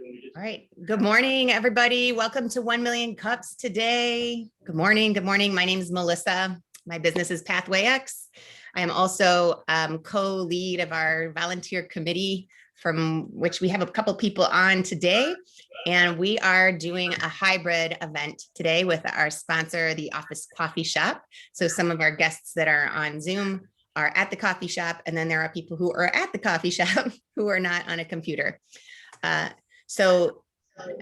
All right. Good morning, everybody. Welcome to 1 Million Cups today. Good morning. Good morning. My name is Melissa. My business is Pathway X. I am also co-lead of our volunteer committee, from which we have a couple people on today. And we are doing a hybrid event today with our sponsor, the Office Coffee Shop. So some of our guests that are on Zoom are at the coffee shop, and then there are people who are at the coffee shop who are not on a computer. So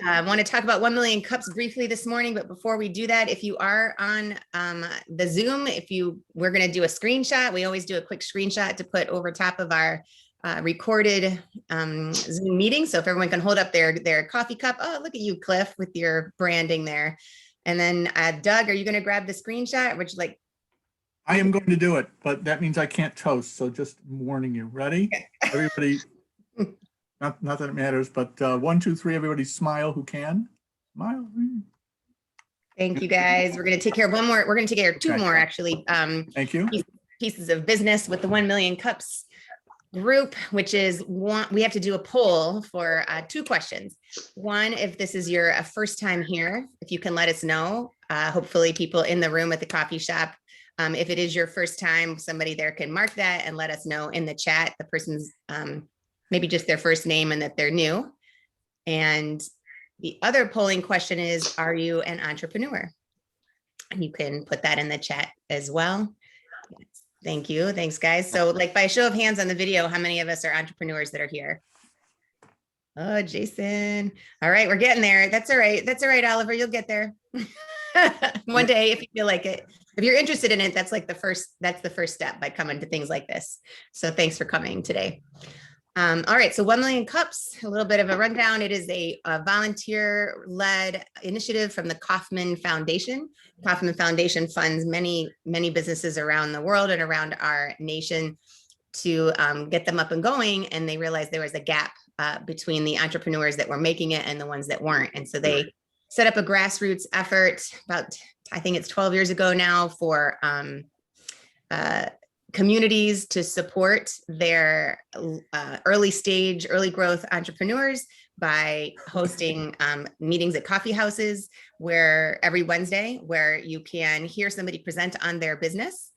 I want to talk about 1 Million Cups briefly this morning, but before we do that, if you are on the Zoom, we're going to do a screenshot. We always do a quick screenshot to put over top of our recorded Zoom meeting. So if everyone can hold up their coffee cup. Oh, look at you, Cliff, with your branding there. And then Doug, are you going to grab the screenshot? Would you like? I am going to do it, but that means I can't toast. So just warning you. Ready? Everybody. Not that it matters, but 1, 2, 3, everybody smile who can. Smile. Thank you, guys. We're going to take care of one more. We're going to take care of two more, actually. Thank you. Pieces of business with the 1 Million Cups group, which is we have to do a poll for 2 questions. One, if this is your first time here, if you can let us know, hopefully people in the room at the coffee shop. If it is your first time, somebody there can mark that and let us know in the chat, the person's maybe just their first name and that they're new. And the other polling question is, are you an entrepreneur? And you can put that in the chat as well. Thank you. Thanks, guys. So like by show of hands on the video, how many of us are entrepreneurs that are here? Oh, Jason. All right, we're getting there. That's all right. That's all right, Oliver. You'll get there. One day if you feel like it. If you're interested in it, that's the first step by coming to things like this. So thanks for coming today. All right, so 1 Million Cups, a little bit of a rundown. It is a volunteer-led initiative from the Kauffman Foundation. Kauffman Foundation funds many businesses around the world and around our nation to get them up and going, and they realized there was a gap between the entrepreneurs that were making it and the ones that weren't. And so they set up a grassroots effort about, I think it's 12 years ago now, for communities to support their early growth entrepreneurs by hosting meetings at coffee houses where every Wednesday, where you can hear somebody present on their business,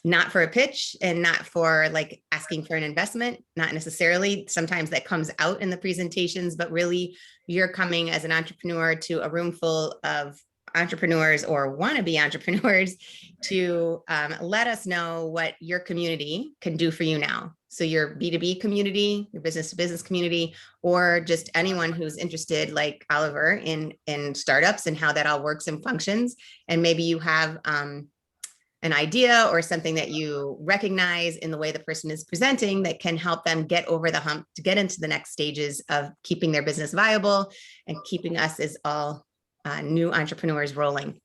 not for a pitch and not for like asking for an investment, not necessarily. Sometimes that comes out in the presentations, but really you're coming as an entrepreneur to a room full of entrepreneurs or wannabe entrepreneurs to let us know what your community can do for you now. So your B2B community, your business to business community, or just anyone who's interested like Oliver in startups and how that all works and functions. And maybe you have an idea or something that you recognize in the way the person is presenting that can help them get over the hump to get into the next stages of keeping their business viable and keeping us as all new entrepreneurs rolling.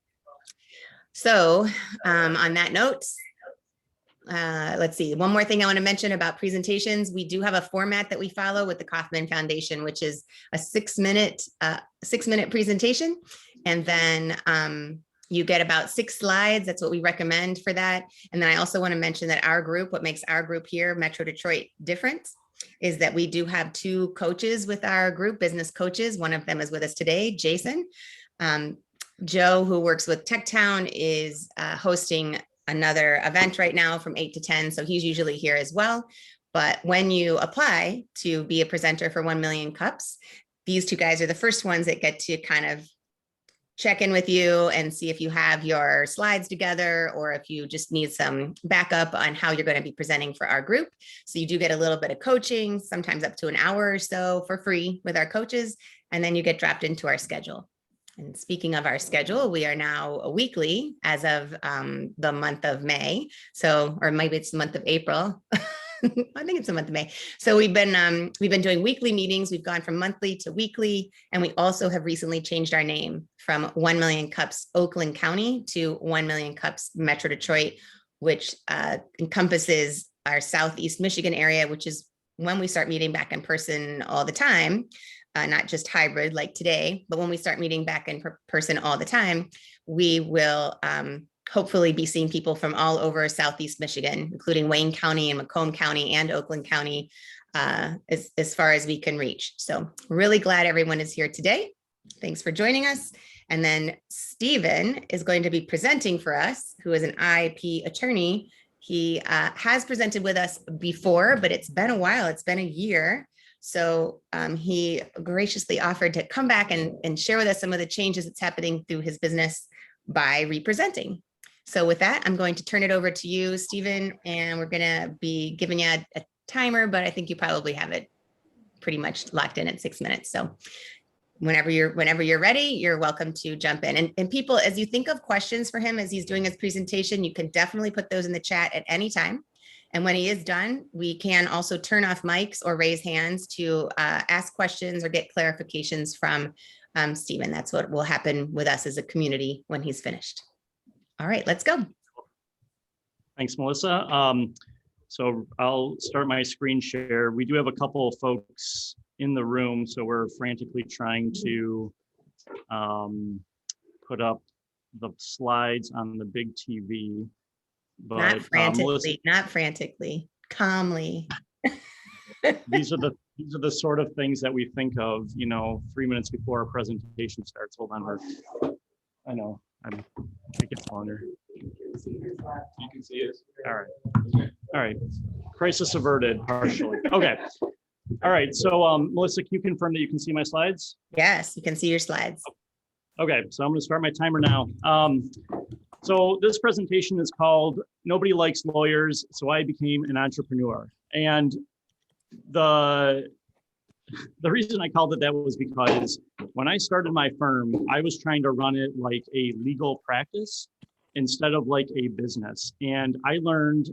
So on that note, let's see, one more thing I want to mention about presentations. We do have a format that we follow with the Kauffman Foundation, which is a 6-minute presentation. And then you get about 6 slides. That's what we recommend for that. And then I also want to mention that our group, what makes our group here, Metro Detroit, different is that we do have 2 coaches with our group, business coaches. One of them is with us today, Jason. Joe, who works with TechTown, is hosting another event right now from 8 to 10. So he's usually here as well. But when you apply to be a presenter for 1 Million Cups, these 2 guys are the first ones that get to kind of check in with you and see if you have your slides together or if you just need some backup on how you're going to be presenting for our group. So you do get a little bit of coaching, sometimes up to an hour or so for free with our coaches, and then you get dropped into our schedule. And speaking of our schedule, we are now a weekly as of the month of May. So, or maybe it's the month of April. I think it's the month of May. So we've been doing weekly meetings. We've gone from monthly to weekly, and we also have recently changed our name from 1 Million Cups Oakland County to 1 Million Cups Metro Detroit, which encompasses our Southeast Michigan area, which is when we start meeting back in person all the time. Not just hybrid like today, but when we start meeting back in person all the time, we will hopefully be seeing people from all over Southeast Michigan, including Wayne County and Macomb County and Oakland County, as far as we can reach. So really glad everyone is here today. Thanks for joining us. And then Stephen is going to be presenting for us, who is an IP attorney. He has presented with us before, but it's been a while. It's been a year. So he graciously offered to come back and share with us some of the changes that's happening through his business by representing. So with that, I'm going to turn it over to you, Stephen, and we're going to be giving you a timer, but I think you probably have it pretty much locked in at 6 minutes. So whenever you're ready, you're welcome to jump in. And people, as you think of questions for him as he's doing his presentation, you can definitely put those in the chat at any time. And when he is done, we can also turn off mics or raise hands to ask questions or get clarifications from Stephen. That's what will happen with us as a community when he's finished. All right, let's go. Thanks, Melissa. So I'll start my screen share. We do have a couple of folks in the room, so we're frantically trying to put up the slides on the big TV. But not frantically, Melissa, not frantically, calmly. these are the sort of things that we think of, 3 minutes before our presentation starts. Hold on, I know. It gets longer. You can see it. All right. Crisis averted partially. Okay. All right. So Melissa, can you confirm that you can see my slides? Yes, you can see your slides. Okay. So I'm going to start my timer now. So this presentation is called Nobody Likes Lawyers, So I Became an Entrepreneur. And the reason I called it that was because when I started my firm, I was trying to run it like a legal practice instead of like a business. And I learned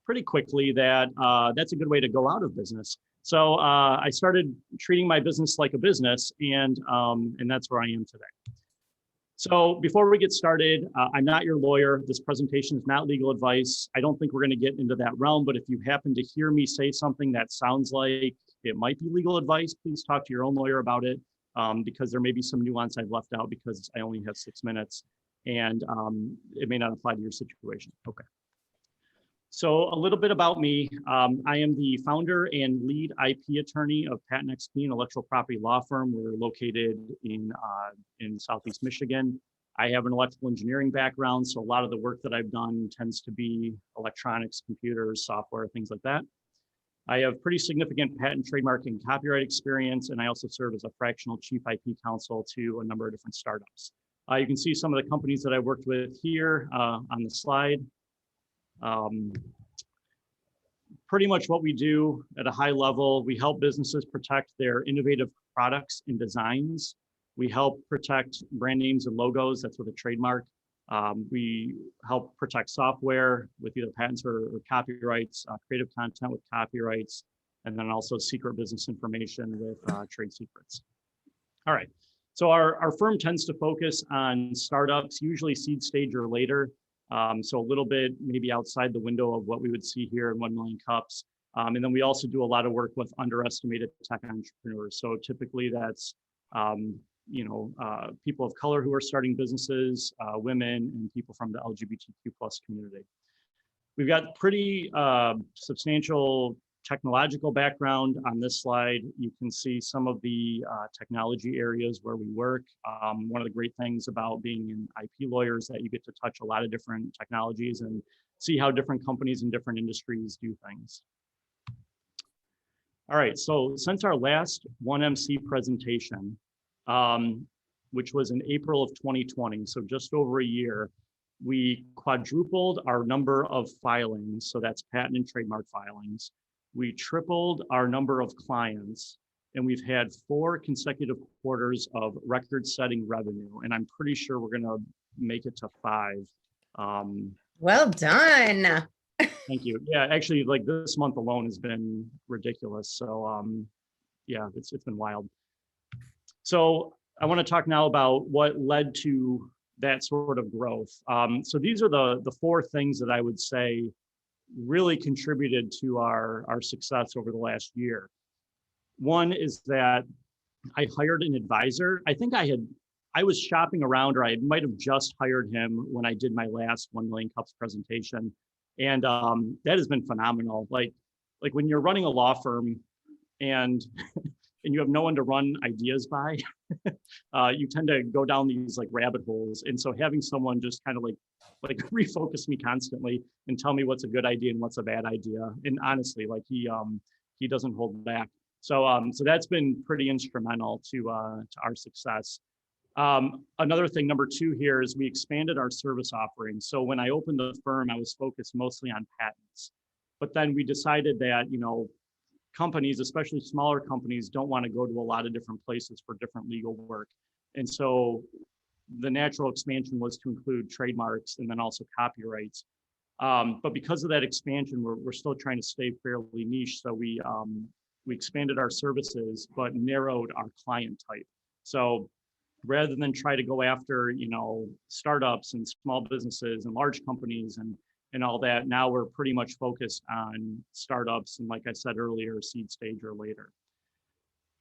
pretty quickly that that's a good way to go out of business. So I started treating my business like a business, and that's where I am today. So before we get started, I'm not your lawyer. This presentation is not legal advice. I don't think we're going to get into that realm, but if you happen to hear me say something that sounds like it might be legal advice, please talk to your own lawyer about it, because there may be some nuance I've left out because I only have 6 minutes, and it may not apply to your situation. Okay. So a little bit about me. I am the founder and lead IP attorney of Patent XP, an intellectual property law firm. We're located in Southeast Michigan. I have an electrical engineering background, so a lot of the work that I've done tends to be electronics, computers, software, things like that. I have pretty significant patent, trademark, and copyright experience, and I also serve as a fractional chief IP counsel to a number of different startups. You can see some of the companies that I worked with here on the slide. Pretty much what we do at a high level, we help businesses protect their innovative products and designs. We help protect brand names and logos, that's with a trademark. We help protect software with either patents or copyrights, creative content with copyrights, and then also secret business information with trade secrets. All right, so our firm tends to focus on startups, usually seed stage or later. So a little bit maybe outside the window of what we would see here in 1 Million Cups. And then we also do a lot of work with underestimated tech entrepreneurs. So typically that's, people of color who are starting businesses, women, and people from the LGBTQ+ community. We've got pretty substantial technological background on this slide. You can see some of the technology areas where we work. One of the great things about being an IP lawyer is that you get to touch a lot of different technologies and see how different companies in different industries do things. All right, so since our last 1MC presentation, which was in April of 2020, so just over a year, we quadrupled our number of filings, so that's patent and trademark filings. We tripled our number of clients, and we've had 4 consecutive quarters of record-setting revenue, and I'm pretty sure we're going to make it to 5. Well done. Thank you. Yeah, actually, like this month alone has been ridiculous. So, yeah, it's been wild. So I want to talk now about what led to that sort of growth. So these are the 4 things that I would say really contributed to our success over the last year. One is that I hired an advisor. I think I was shopping around, or I might have just hired him when I did my last 1 Million Cups presentation. And that has been phenomenal. Like, like when you're running a law firm and and you have no one to run ideas by, you tend to go down these like rabbit holes. And so having someone just kind of like refocus me constantly and tell me what's a good idea and what's a bad idea. And honestly, like he doesn't hold back. So so that's been pretty instrumental to our success. Another thing, number 2 here, is we expanded our service offering. So when I opened the firm, I was focused mostly on patents. But then we decided that, you know, companies, especially smaller companies, don't want to go to a lot of different places for different legal work. And so the natural expansion was to include trademarks and then also copyrights. But because of that expansion, we're still trying to stay fairly niche. So we expanded our services, but narrowed our client type. So rather than try to go after, you know, startups and small businesses and large companies and all that, now we're pretty much focused on startups and, like I said earlier, seed stage or later.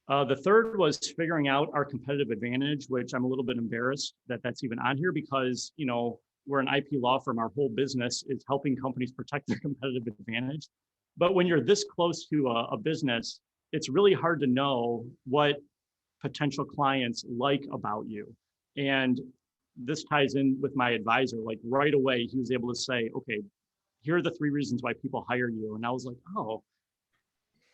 The third was figuring out our competitive advantage, which I'm a little bit embarrassed that that's even on here because, you know, we're an IP law firm. Our whole business is helping companies protect their competitive advantage. But when you're this close to a business, it's really hard to know what potential clients like about you. And this ties in with my advisor. Like right away, he was able to say, okay, here are the 3 reasons why people hire you. And I was like, oh,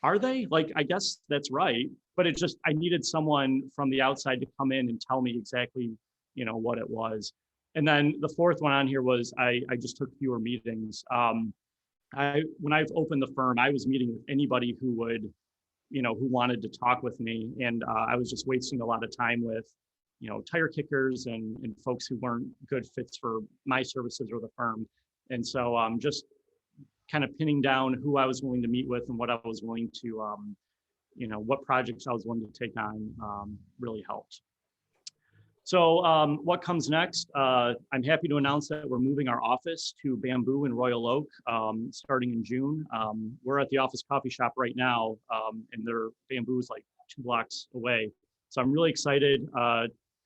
are they? Like, I guess that's right. But it just, I needed someone from the outside to come in and tell me exactly, you know, what it was. And then the 4th one on here was I just took fewer meetings. When I've opened the firm, I was meeting with anybody who would, you know, who wanted to talk with me. And I was just wasting a lot of time with, you know, tire kickers and folks who weren't good fits for my services or the firm. And so just kind of pinning down who I was willing to meet with and what I was willing to, you know, what projects I was willing to take on really helped. So what comes next? I'm happy to announce that we're moving our office to Bamboo in Royal Oak starting in June. We're at the Office Coffee Shop right now, and their Bamboo is like 2 blocks away. So I'm really excited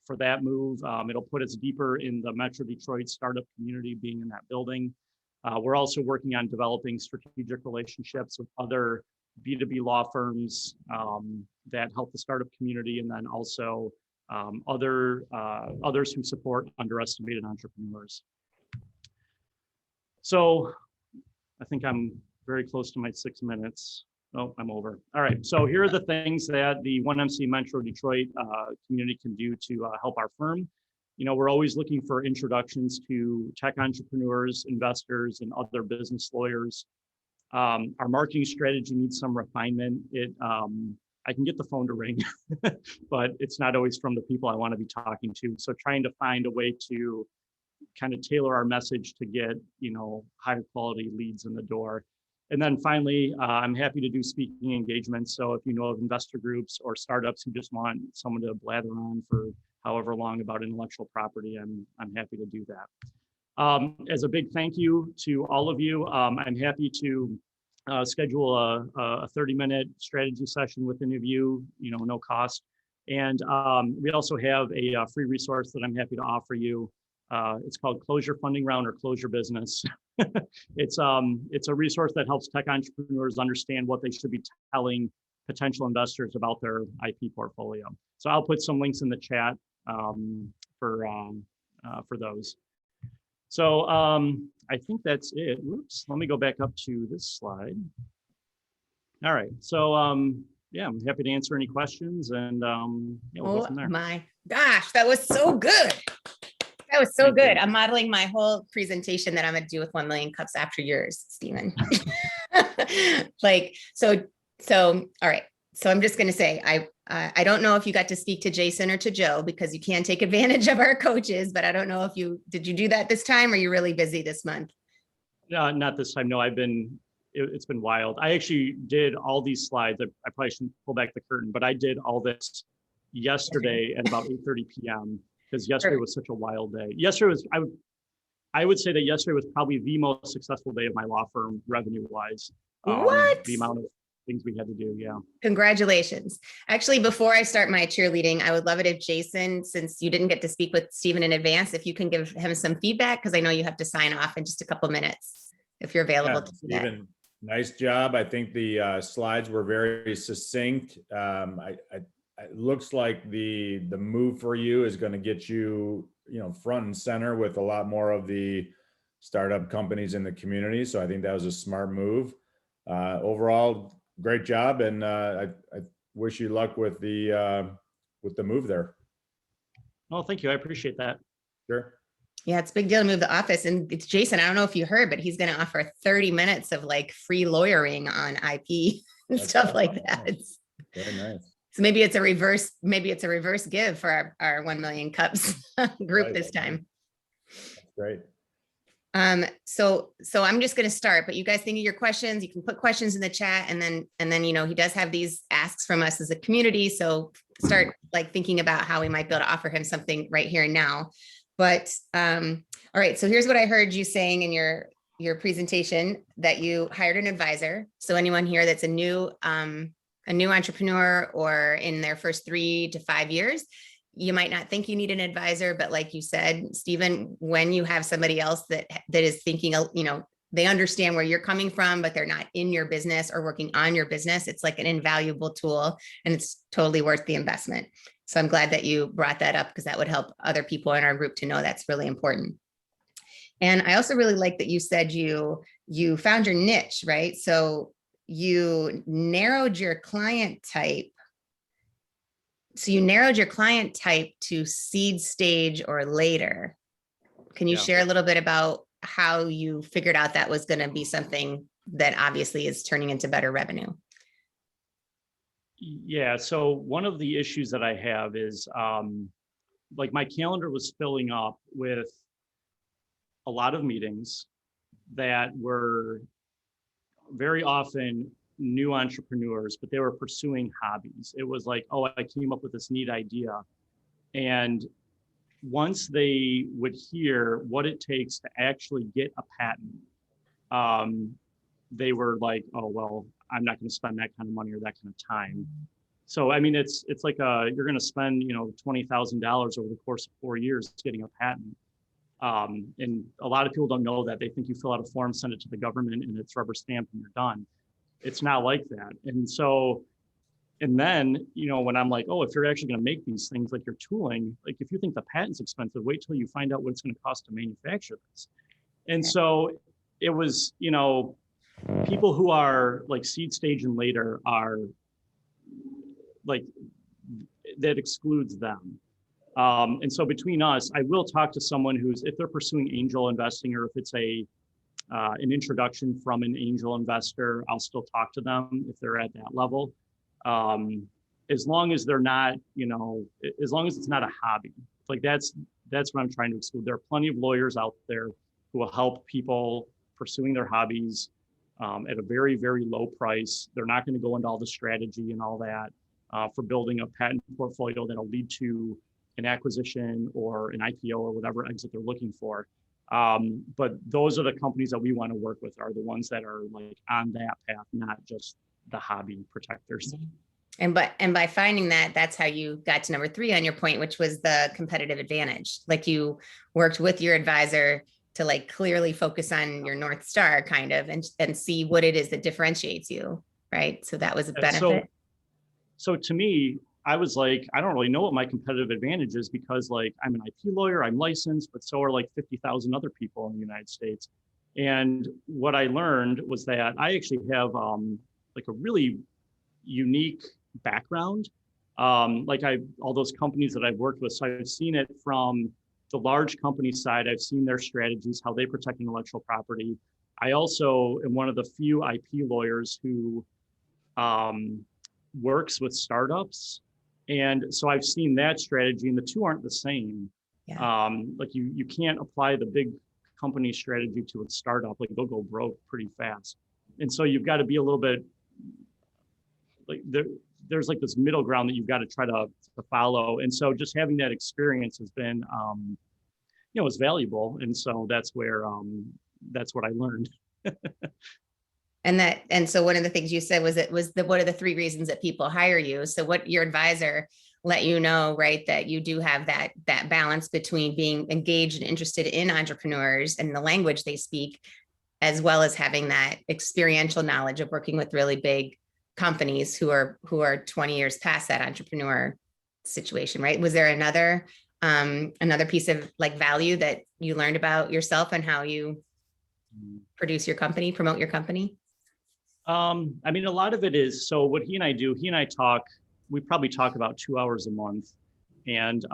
for that move. It'll put us deeper in the Metro Detroit startup community being in that building. We're also working on developing strategic relationships with other B2B law firms that help the startup community, and then also others who support underestimated entrepreneurs. So I think I'm very close to my 6 minutes. Oh, I'm over. All right, so here are the things that the 1MC Metro Detroit community can do to help our firm. You know, we're always looking for introductions to tech entrepreneurs, investors, and other business lawyers. Our marketing strategy needs some refinement. I can get the phone to ring, but it's not always from the people I want to be talking to. So trying to find a way to kind of tailor our message to get, you know, higher quality leads in the door. And then finally, I'm happy to do speaking engagements. So if you know of investor groups or startups who just want someone to blather on for however long about intellectual property, I'm happy to do that. As a big thank you to all of you, I'm happy to schedule a 30-minute strategy session with any of you, you know, no cost. And we also have a free resource that I'm happy to offer you. It's called Close Your Funding Round or Close Your Business. It's a resource that helps tech entrepreneurs understand what they should be telling potential investors about their IP portfolio. So I'll put some links in the chat for those. So I think that's it. Whoops, let me go back up to this slide. All right, so yeah, I'm happy to answer any questions, and yeah, we'll go from there. Oh my gosh, that was so good. That was so good. I'm modeling my whole presentation that I'm gonna do with 1 million cups after yours, Stephen. Like, so all right. So I'm just gonna say, I don't know if you got to speak to Jason or to Joe, because you can take advantage of our coaches, but I don't know if did you do that this time, or you're really busy this month? No, not this time. No, it's been wild. I actually did all these slides. I probably shouldn't pull back the curtain, but I did all this yesterday at about 8:30 p.m. because yesterday was such a wild day. Yesterday was, I would say that yesterday was probably the most successful day of my law firm revenue wise. What? The amount of things we had to do. Yeah. Congratulations. Actually, before I start my cheerleading, I would love it if Jason, since you didn't get to speak with Stephen in advance, if you can give him some feedback, because I know you have to sign off in just a couple minutes if you're available to do that. Nice job. I think the slides were very succinct. It looks like the move for you is going to get you, front and center with a lot more of the startup companies in the community. So I think that was a smart move. Overall, great job, and I wish you luck with the move there. Oh, thank you. I appreciate that. Sure. Yeah, it's a big deal to move the office. And it's Jason, I don't know if you heard, but he's going to offer 30 minutes of like free lawyering on IP and That's stuff awesome. like that. Nice. Very nice. So maybe it's a reverse give for our 1 million cups group Right. this time. That's great. So I'm just going to start, but you guys think of your questions. You can put questions in the chat, and then he does have these asks from us as a community. So start like thinking about how we might be able to offer him something right here and now. But all right, so here's what I heard you saying in your presentation, that you hired an advisor. So anyone here that's a new entrepreneur or in their first 3 to 5 years, you might not think you need an advisor, but like you said, Stephen, when you have somebody else that is thinking, they understand where you're coming from, but they're not in your business or working on your business, it's like an invaluable tool, and it's totally worth the investment. So I'm glad that you brought that up, because that would help other people in our group to know that's really important. And I also really like that you said you found your niche, right? So you narrowed your client type. So you narrowed your client type to seed stage or later. Can you share a little bit about how you figured out that was going to be something that obviously is turning into better revenue? Yeah, so one of the issues that I have is like my calendar was filling up with a lot of meetings that were very often new entrepreneurs, but they were pursuing hobbies. It was like, oh, I came up with this neat idea. And once they would hear what it takes to actually get a patent, they were like, oh, well, I'm not going to spend that kind of money or that kind of time. So, I mean, it's like you're going to spend, $20,000 over the course of 4 years getting a patent. And a lot of people don't know that. They think you fill out a form, send it to the government, and it's rubber stamped and you're done. It's not like that. And so, and then, when I'm like, oh, if you're actually going to make these things, like your tooling, like if you think the patent's expensive, wait till you find out what it's going to cost to manufacture this. And so it was, people who are like seed stage and later are like, that excludes them. And so between us, I will talk to someone who's, if they're pursuing angel investing, or if it's an introduction from an angel investor, I'll still talk to them if they're at that level. As long as they're not, as long as it's not a hobby, like that's what I'm trying to exclude. There are plenty of lawyers out there who will help people pursuing their hobbies at a very, very low price. They're not going to go into all the strategy and all that for building a patent portfolio that'll lead to an acquisition or an IPO or whatever exit they're looking for. But those are the companies that we want to work with, are the ones that are like on that path, not just the hobby protectors. And by finding that, that's how you got to number 3 on your point, which was the competitive advantage. Like you worked with your advisor to like clearly focus on your North Star kind of, and see what it is that differentiates you. Right. So that was a benefit. So to me, I was like, I don't really know what my competitive advantage is, because like I'm an IP lawyer, I'm licensed, but so are like 50,000 other people in the United States. And what I learned was that I actually have like a really unique background. Like all those companies that I've worked with, so I've seen it from the large company side. I've seen their strategies, how they protect intellectual property. I also am one of the few IP lawyers who works with startups. And so I've seen that strategy, and the two aren't the same. Yeah. Like you can't apply the big company strategy to a startup, like they'll go broke pretty fast. And so you've got to be a little bit like there's like this middle ground that you've got to try to follow. And so just having that experience has been, it's valuable. And so that's where, that's what I learned. And so one of the things you said was what are the 3 reasons that people hire you? So what your advisor let you know, right, that you do have that balance between being engaged and interested in entrepreneurs and the language they speak, as well as having that experiential knowledge of working with really big companies who are 20 years past that entrepreneur situation, right? Was there another piece of like value that you learned about yourself and how you produce your company, promote your company? I mean, a lot of it is, so what he and I do, we probably talk about 2 hours a month. And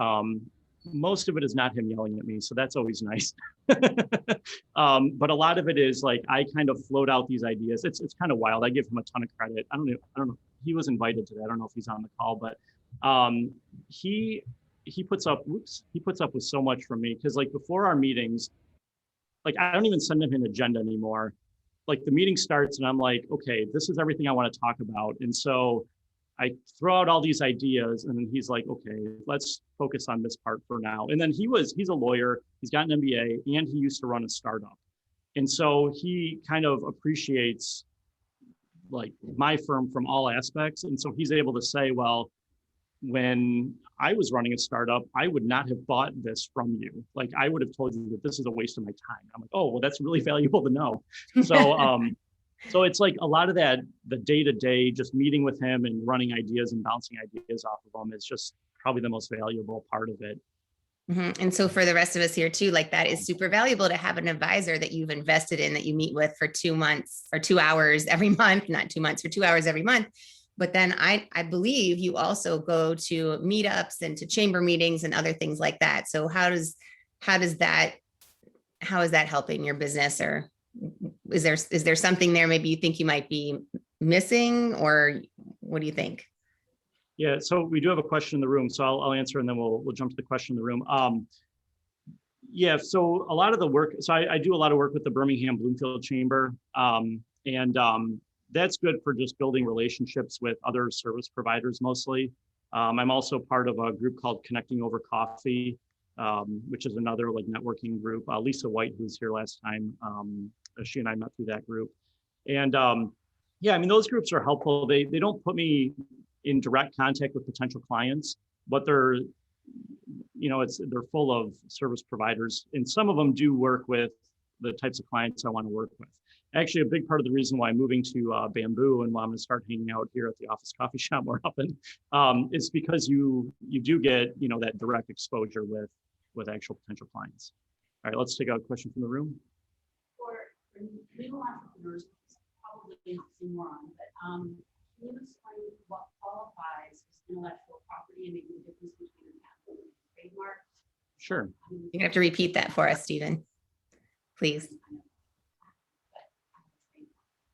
most of it is not him yelling at me. So that's always nice. But a lot of it is like, I kind of float out these ideas. It's kind of wild. I give him a ton of credit. I don't know. He was invited today. I don't know if he's on the call, but he puts up with so much from me. Cause like before our meetings, like I don't even send him an agenda anymore. Like the meeting starts and I'm like, okay, this is everything I want to talk about. And so I throw out all these ideas and then he's like, okay, let's focus on this part for now. And then he's a lawyer, he's got an MBA and he used to run a startup. And so he kind of appreciates like my firm from all aspects. And so he's able to say, well, when I was running a startup, I would not have bought this from you. Like I would have told you that this is a waste of my time. I'm like, oh, well, that's really valuable to know. So, so it's like a lot of that, the day-to-day, just meeting with him and running ideas and bouncing ideas off of him is just probably the most valuable part of it. Mm-hmm. And so for the rest of us here too, like that is super valuable to have an advisor that you've invested in, that you meet with for 2 months or 2 hours every month, not 2 months, for 2 hours every month. But then I believe you also go to meetups and to chamber meetings and other things like that. So how is that helping your business, or is there something there maybe you think you might be missing, or what do you think? Yeah, so we do have a question in the room, so I'll answer and then we'll jump to the question in the room. Yeah, so a lot of the work, so I do a lot of work with the Birmingham Bloomfield Chamber, and that's good for just building relationships with other service providers mostly. I'm also part of a group called Connecting Over Coffee, which is another like networking group. Lisa White, who was here last time, she and I met through that group. And yeah, I mean, those groups are helpful. They don't put me in direct contact with potential clients, but they're full of service providers, and some of them do work with the types of clients I want to work with. Actually, a big part of the reason why I'm moving to Bamboo and why I'm going to start hanging out here at the office coffee shop more often is because you do get that direct exposure with actual potential clients. All right, let's take a question from the room. For legal entrepreneurs, probably oxymoron, but can you explain what qualifies as intellectual property and maybe the difference between a patent and a trademark? Sure. You have to repeat that for us, Stephen, please.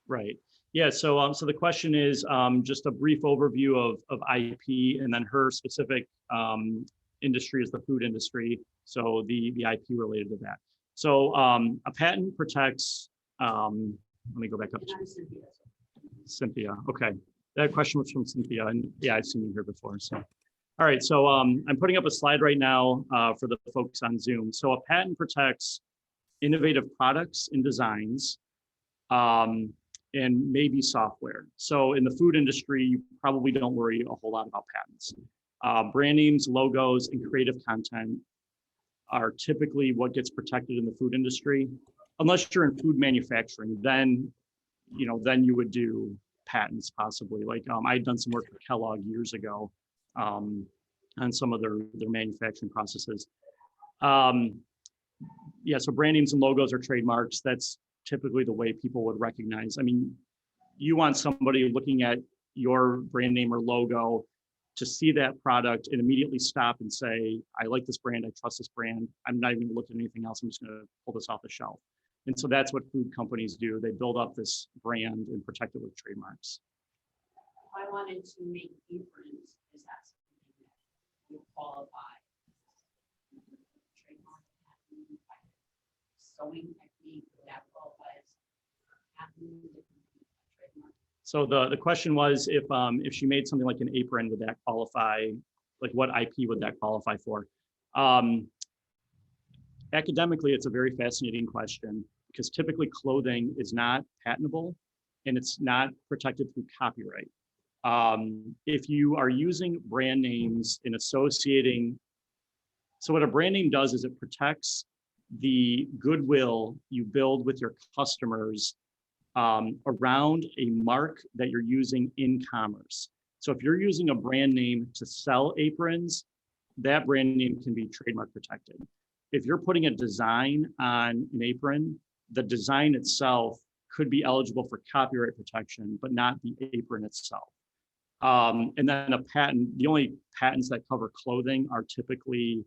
Right. Yeah. So the question is just a brief overview of IP, and then her specific industry is the food industry. So the IP related to that. So a patent protects. Let me go back up to Cynthia. Okay, that question was from Cynthia, and yeah, I've seen you here before. So, all right. So I'm putting up a slide right now for the folks on Zoom. So a patent protects innovative products and designs. And maybe software. So in the food industry, you probably don't worry a whole lot about patents. Brand names, logos, and creative content are typically what gets protected in the food industry. Unless you're in food manufacturing, then you would do patents possibly. Like I'd done some work for Kellogg years ago on some of their manufacturing processes. Yeah, so brand names and logos are trademarks. That's typically the way people would recognize. I mean, you want somebody looking at your brand name or logo to see that product and immediately stop and say, I like this brand, I trust this brand. I'm not even gonna look at anything else. I'm just gonna pull this off the shelf. And so that's what food companies do. They build up this brand and protect it with trademarks. If I wanted to make aprons, is that something that would qualify? Trademark, sewing technique, would that qualify as trademark? So the question was if she made something like an apron, would that qualify? Like what IP would that qualify for? Academically, it's a very fascinating question because typically clothing is not patentable and it's not protected through copyright. If you are using brand names and associating, so what a brand name does is it protects the goodwill you build with your customers around a mark that you're using in commerce. So if you're using a brand name to sell aprons, that brand name can be trademark protected. If you're putting a design on an apron, the design itself could be eligible for copyright protection, but not the apron itself. And then a patent, the only patents that cover clothing are typically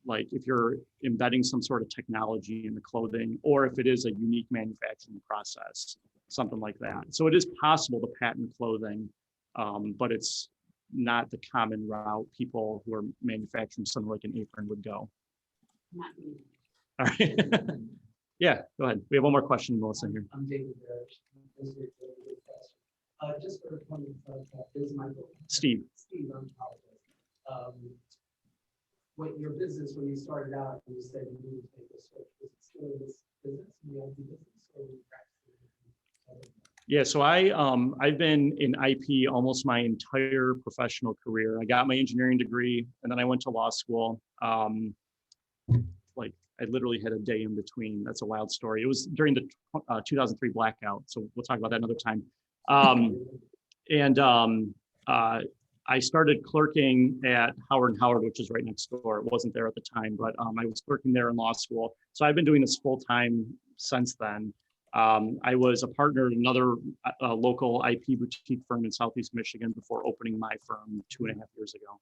like if you're embedding some sort of technology in the clothing, or if it is a unique manufacturing process, something like that. So it is possible to patent clothing, but it's not the common route people who are manufacturing something like an apron would go. Not me. All right. Yeah, go ahead. We have one more question, Melissa, here. I'm David Barish. Just for a point of this is Michael. Steve. Steve, I apologize. What your business, when you started out, you said you needed to make a switch. Was it still in this business? You have the business, or you practicing? Yeah, so I've been in IP almost my entire professional career. I got my engineering degree, and then I went to law school. Like I literally had a day in between. That's a wild story. It was during the 2003 blackout, so we'll talk about that another time. I started clerking at Howard & Howard, which is right next door. It wasn't there at the time, but I was clerking there in law school. So I've been doing this full time since then. I was a partner at another local IP boutique firm in Southeast Michigan before opening my firm 2.5 years ago.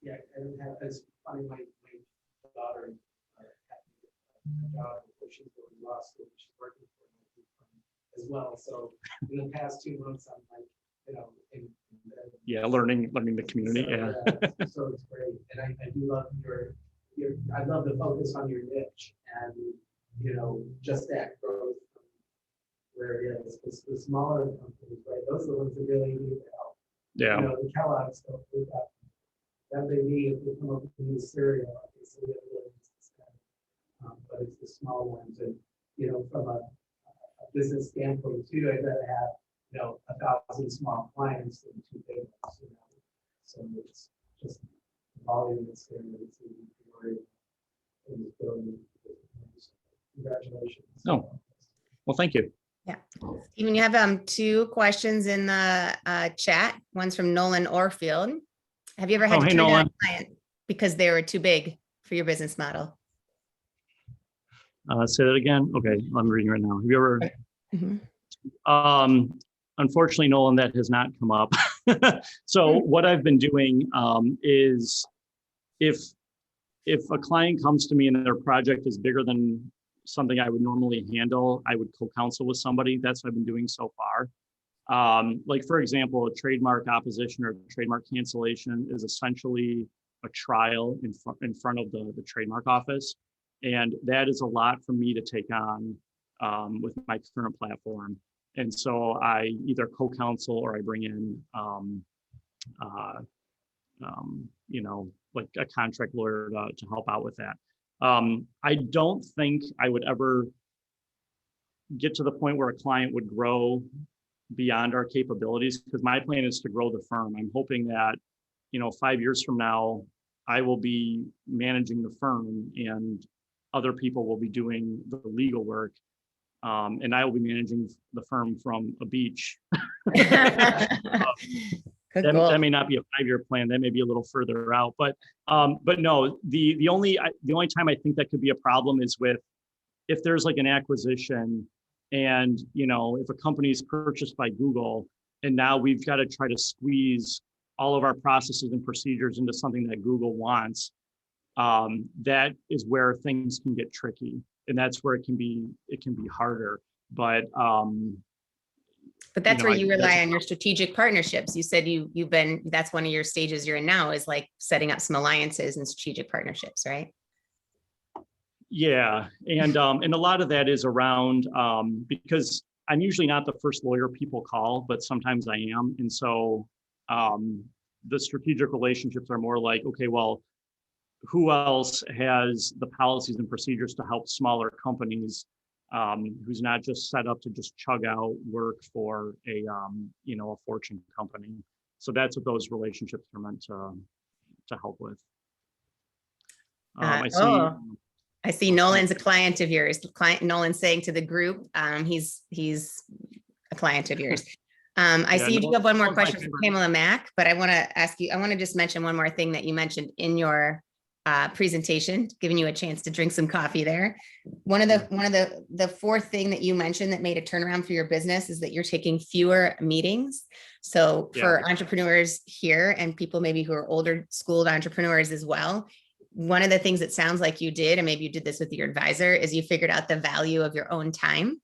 Yeah, and it's funny, my daughter had a job before she was going to law school. She's working for an IP firm as well. So in the past 2 months, I'm like, you know, Yeah, learning the community. So, Yeah. so it's great, and I do love your. I love the focus on your niche and, you know, just that growth where it is. Because the smaller companies, right, those are the ones that really need the help. Yeah. You know, the Kellogg's stuff, we've got that they need if we come up with a new cereal, obviously, we have billions to spend. But it's the small ones. And, you know, from a business standpoint too, I'd rather have, you know, 1,000 small clients than 2 big ones, you know. So it's just the volume that's there. Congratulations. Oh, well, thank you. Yeah. Stephen, you have 2 questions in the chat. One's from Nolan Orfield. Have you ever had to hey, turn down Nolan. a client because they were too big for your business model? Say that again. Okay, I'm reading right now. Have you ever? Mhm. Unfortunately, Nolan, that has not come up. So what I've been doing is if a client comes to me and their project is bigger than something I would normally handle, I would co-counsel with somebody. That's what I've been doing so far. Like for example, a trademark opposition or trademark cancellation is essentially a trial in front of the trademark office. And that is a lot for me to take on with my current platform. And so I either co-counsel or I bring in, you know, like a contract lawyer to help out with that. I don't think I would ever get to the point where a client would grow beyond our capabilities, because my plan is to grow the firm. I'm hoping that, you know, 5 years from now, I will be managing the firm and other people will be doing the legal work. And I will be managing the firm from a beach. That may not be a 5-year plan. That may be a little further out, but no, the only time I think that could be a problem is if there's like an acquisition and, you know, if a company is purchased by Google and now we've got to try to squeeze all of our processes and procedures into something that Google wants, that is where things can get tricky. And that's where it can be harder. But that's where you rely on your strategic partnerships. You said that's one of your stages you're in now, is like setting up some alliances and strategic partnerships, right? Yeah, and a lot of that is around because I'm usually not the first lawyer people call, but sometimes I am, and so the strategic relationships are more like, okay, well, who else has the policies and procedures to help smaller companies, who's not just set up to just chug out work for a you know, a Fortune company. So that's what those relationships are meant to help with. I see. Oh, I see Nolan's a client of yours. Client Nolan's saying to the group, he's a client of yours. I Yeah, see you do Nolan- have one more Nolan's my question for favorite. Pamela Mack, but I want to ask you, I want to just mention one more thing that you mentioned in your presentation, giving you a chance to drink some coffee there. One of the fourth thing that you mentioned that made a turnaround for your business is that you're taking fewer meetings. So for entrepreneurs here and people maybe who are older schooled entrepreneurs as well, one of the things it sounds like you did, and maybe you did this with your advisor, is you figured out the value of your own time.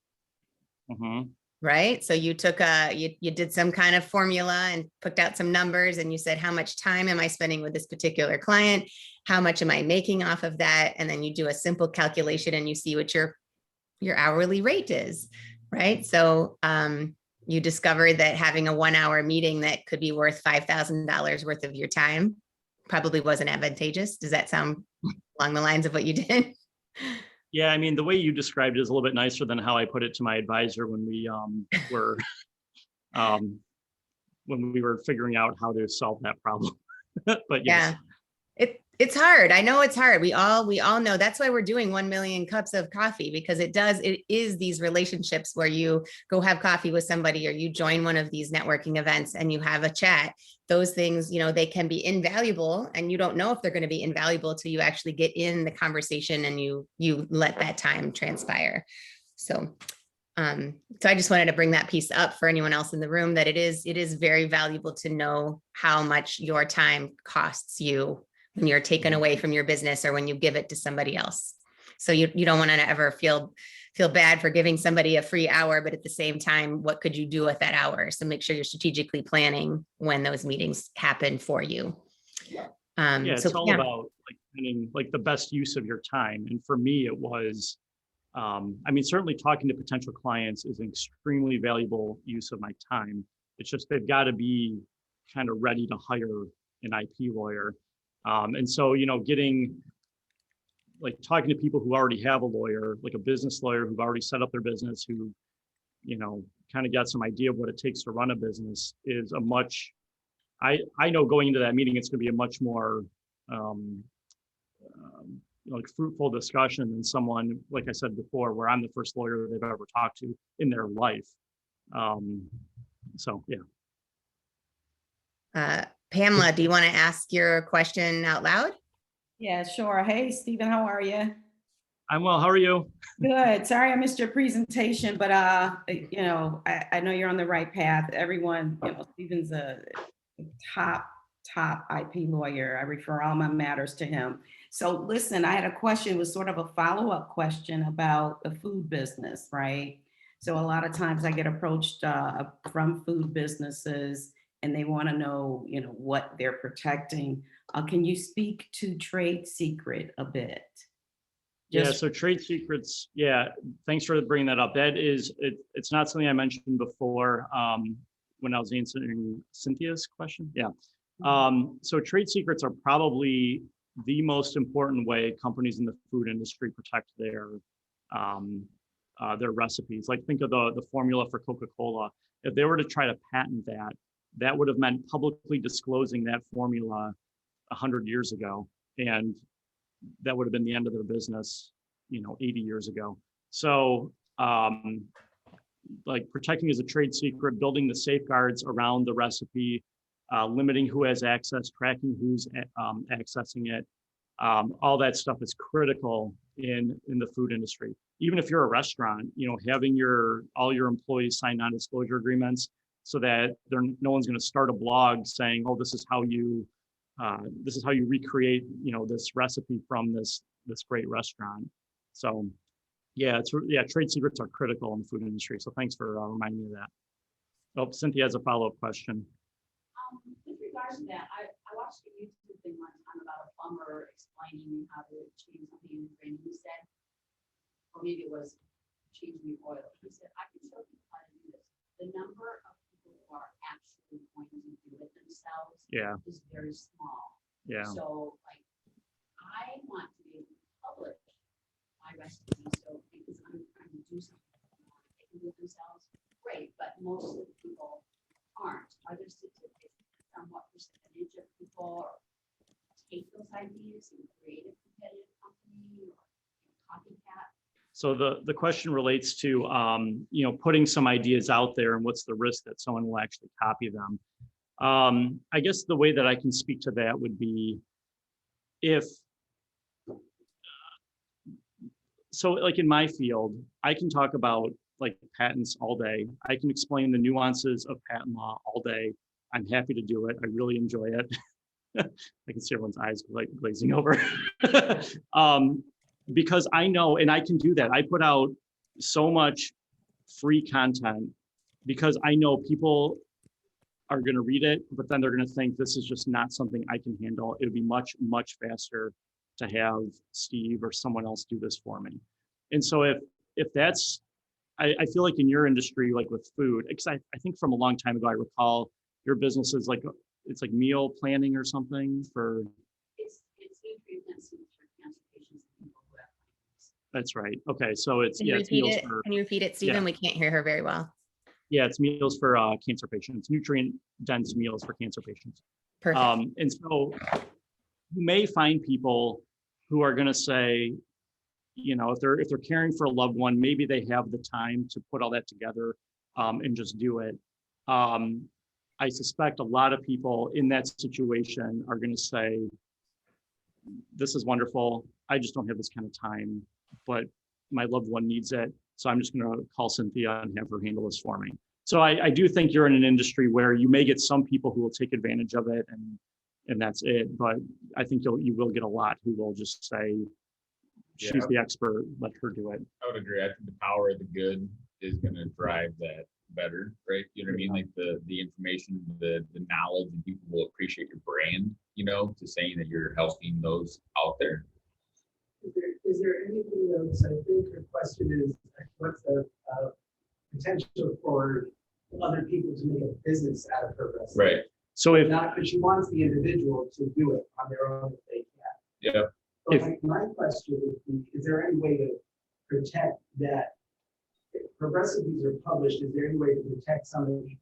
Mhm. Right? So you took you did some kind of formula and picked out some numbers and you said, how much time am I spending with this particular client? How much am I making off of that? And then you do a simple calculation and you see what your hourly rate is, right? So you discovered that having a 1 hour meeting that could be worth $5,000 worth of your time probably wasn't advantageous. Does that sound along the lines of what you did? Yeah, I mean, the way you described it is a little bit nicer than how I put it to my advisor when we were when we were figuring out how to solve that problem. But yes. Yeah. It's hard. I know it's hard. We all know that's why we're doing 1 million cups of coffee, because it is these relationships where you go have coffee with somebody or you join one of these networking events and you have a chat. Those things, they can be invaluable and you don't know if they're going to be invaluable till you actually get in the conversation and you let that time transpire. So I just wanted to bring that piece up for anyone else in the room, that it is very valuable to know how much your time costs you when you're taken away from your business or when you give it to somebody else. So you don't want to ever feel bad for giving somebody a free hour, but at the same time, what could you do with that hour? So make sure you're strategically planning when those meetings happen for you. Yeah, it's all about finding the best use of your time. And for me, it was, I mean, certainly talking to potential clients is an extremely valuable use of my time. It's just they've got to be kind of ready to hire an IP lawyer. And so, getting talking to people who already have a lawyer, like a business lawyer who've already set up their business, who, kind of got some idea of what it takes to run a business is a much, I know going into that meeting, it's going to be a much more, fruitful discussion than someone, like I said before, where I'm the first lawyer they've ever talked to in their life. So, yeah. Pamela, do you want to ask your question out loud? Yeah, sure. Hey, Stephen, how are you? I'm well. How are you? Good. Sorry I missed your presentation, but I know you're on the right path. Everyone, Stephen's a top IP lawyer. I refer all my matters to him. So listen, I had a question, it was sort of a follow-up question about the food business, right? So a lot of times I get approached from food businesses and they want to know, what they're protecting. Can you speak to trade secret a bit? Yeah, so trade secrets, thanks for bringing that up. That is, it's not something I mentioned before when I was answering Cynthia's question. Yeah. So trade secrets are probably the most important way companies in the food industry protect their recipes. Like think of the formula for Coca-Cola. If they were to try to patent that, that would have meant publicly disclosing that formula 100 years ago. And that would have been the end of their business, 80 years ago. So protecting as a trade secret, building the safeguards around the recipe, limiting who has access, tracking who's accessing it. All that stuff is critical in the food industry. Even if you're a restaurant, having all your employees sign non-disclosure agreements so that no one's going to start a blog saying, "Oh, this is how you recreate, this recipe from this great restaurant." So, trade secrets are critical in the food industry. So thanks for reminding me of that. Oh, Cynthia has a follow-up question. With regards to that, I watched a YouTube thing one time about a plumber explaining how to change something in the drain. He said, or maybe it was changing the oil. He said, I can show people how to do this. The number of people who are actually going to do it themselves is very small. Yeah. So I want to be able to publish my recipe. So because I'm trying to do something, they can do it themselves. Great, but most of the people aren't. Are there statistics on what percentage of people take those ideas and create a competitive copycat? So the question relates to, putting some ideas out there and what's the risk that someone will actually copy them. I guess the way that I can speak to that would be so like in my field, I can talk about like patents all day. I can explain the nuances of patent law all day. I'm happy to do it. I really enjoy it. I can see everyone's eyes like glazing over. Because I know, and I can do that. I put out so much free content because I know people are going to read it, but then they're going to think this is just not something I can handle. It would be much, much faster to have Steve or someone else do this for me. And so if that's, I feel like in your industry, like with food, because I think from a long time ago, I recall your business is like, it's like meal planning or something for. It's nutrient dense food for cancer patients and people who have plans. That's right. Okay, so it's, Can you it's repeat meals it? for, Can you repeat it, Stephen? We can't hear her very well. yeah, it's meals for cancer patients, nutrient dense meals for cancer patients. Perfect. And so you may find people who are going to say, if they're caring for a loved one, maybe they have the time to put all that together and just do it. I suspect a lot of people in that situation are going to say, this is wonderful. I just don't have this kind of time, but my loved one needs it. So I'm just going to call Cynthia and have her handle this for me. So I do think you're in an industry where you may get some people who will take advantage of it and that's it. But I think you will get a lot who will just say, she's the expert, let her do it. I would agree. I think the power of the good is going to drive that better, right? You know what I mean? Like the information, the knowledge, and people will appreciate your brand, to saying that you're helping those out there. Is there anything else? I think the question is, what's the potential for other people to make a business out of her recipe? Right. So if Not, but she wants the individual to do it on their own if they can. Yeah. But my question would be, is there any way to protect that? If her recipes are published, is there any way to protect somebody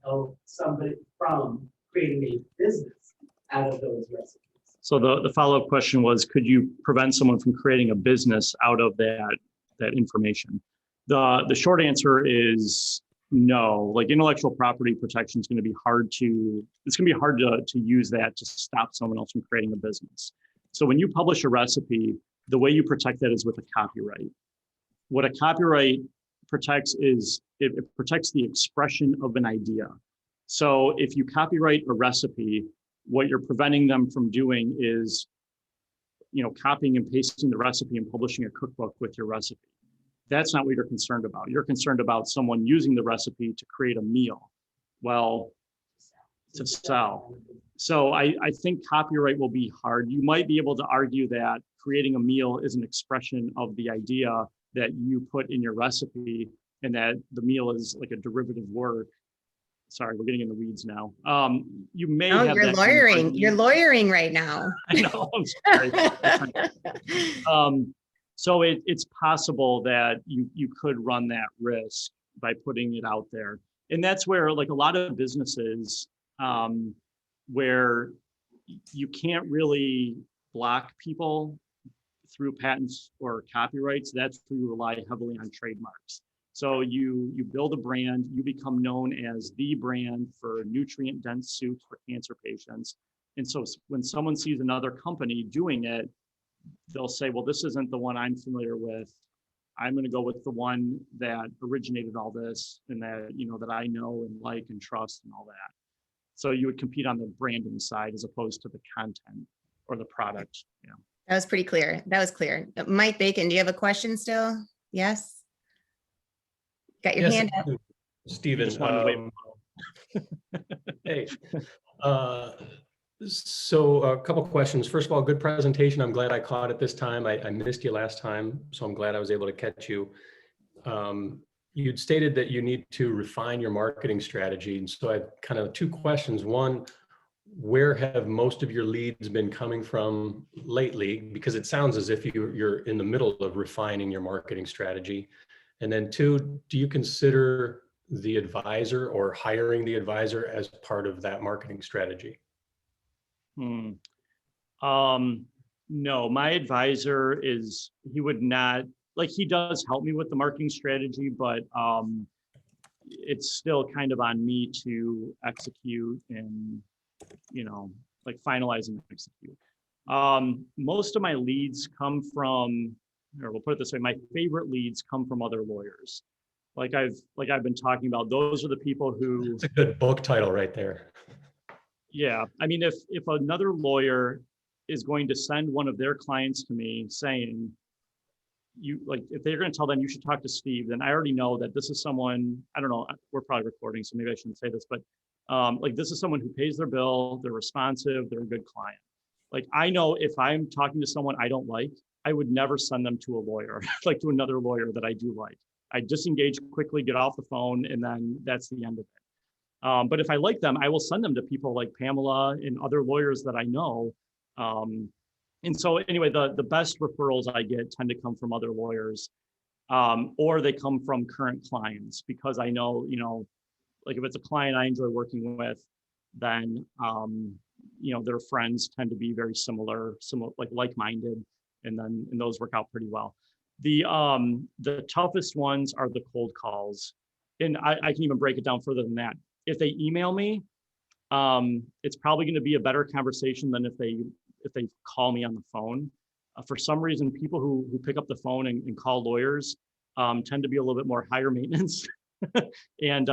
from creating a business out of those recipes? So the follow-up question was, could you prevent someone from creating a business out of that information? The short answer is no. Like intellectual property protection is going to be hard to use that to stop someone else from creating a business. So when you publish a recipe, the way you protect that is with a copyright. What a copyright protects is it protects the expression of an idea. So if you copyright a recipe, what you're preventing them from doing is, copying and pasting the recipe and publishing a cookbook with your recipe. That's not what you're concerned about. You're concerned about someone using the recipe to create a meal. Well, to sell. So I think copyright will be hard. You might be able to argue that creating a meal is an expression of the idea that you put in your recipe and that the meal is like a derivative work. Sorry, we're getting in the weeds now. You may have you're that lawyering. kind of You're lawyering right now. I know, I'm sorry. So it's possible that you could run that risk by putting it out there. And that's where like a lot of businesses where you can't really block people through patents or copyrights, that's where you rely heavily on trademarks. So you build a brand, you become known as the brand for nutrient dense soups for cancer patients. And so when someone sees another company doing it, they'll say, well, this isn't the one I'm familiar with. I'm going to go with the one that originated all this and that, that I know and like and trust and all that. So you would compete on the branding side as opposed to the content or the product. Yeah. That was pretty clear. That was clear. Mike Bacon, do you have a question still? Yes. Got your hand up. Stephen, Just wanted to wait. hey, so a couple questions. First of all, good presentation. I'm glad I caught it this time. I missed you last time, so I'm glad I was able to catch you. You'd stated that you need to refine your marketing strategy. And so I have kind of two questions. One, where have most of your leads been coming from lately? Because it sounds as if you're in the middle of refining your marketing strategy. And then two, do you consider the advisor or hiring the advisor as part of that marketing strategy? No, my advisor he would not like he does help me with the marketing strategy, but it's still kind of on me to execute and, you know, like finalize and execute. Most of my leads come from, or we'll put it this way, my favorite leads come from other lawyers. Like I've been talking about, those are the people who. It's a good book title right there. Yeah, I mean, if another lawyer is going to send one of their clients to me saying, you like, if they're going to tell them you should talk to Steve, then I already know that this is someone, I don't know, we're probably recording, so maybe I shouldn't say this, but like this is someone who pays their bill, they're responsive, they're a good client. Like I know if I'm talking to someone I don't like, I would never send them to a lawyer, like to another lawyer that I do like. I disengage quickly, get off the phone, and then that's the end of it. But if I like them, I will send them to people like Pamela and other lawyers that I know. And so anyway, the best referrals I get tend to come from other lawyers, or they come from current clients, because I know, you know, like if it's a client I enjoy working with, then, you know, their friends tend to be very similar, like like-minded, and those work out pretty well. The toughest ones are the cold calls. And I can even break it down further than that. If they email me, it's probably going to be a better conversation than if they call me on the phone. For some reason, people who pick up the phone and call lawyers tend to be a little bit more higher maintenance and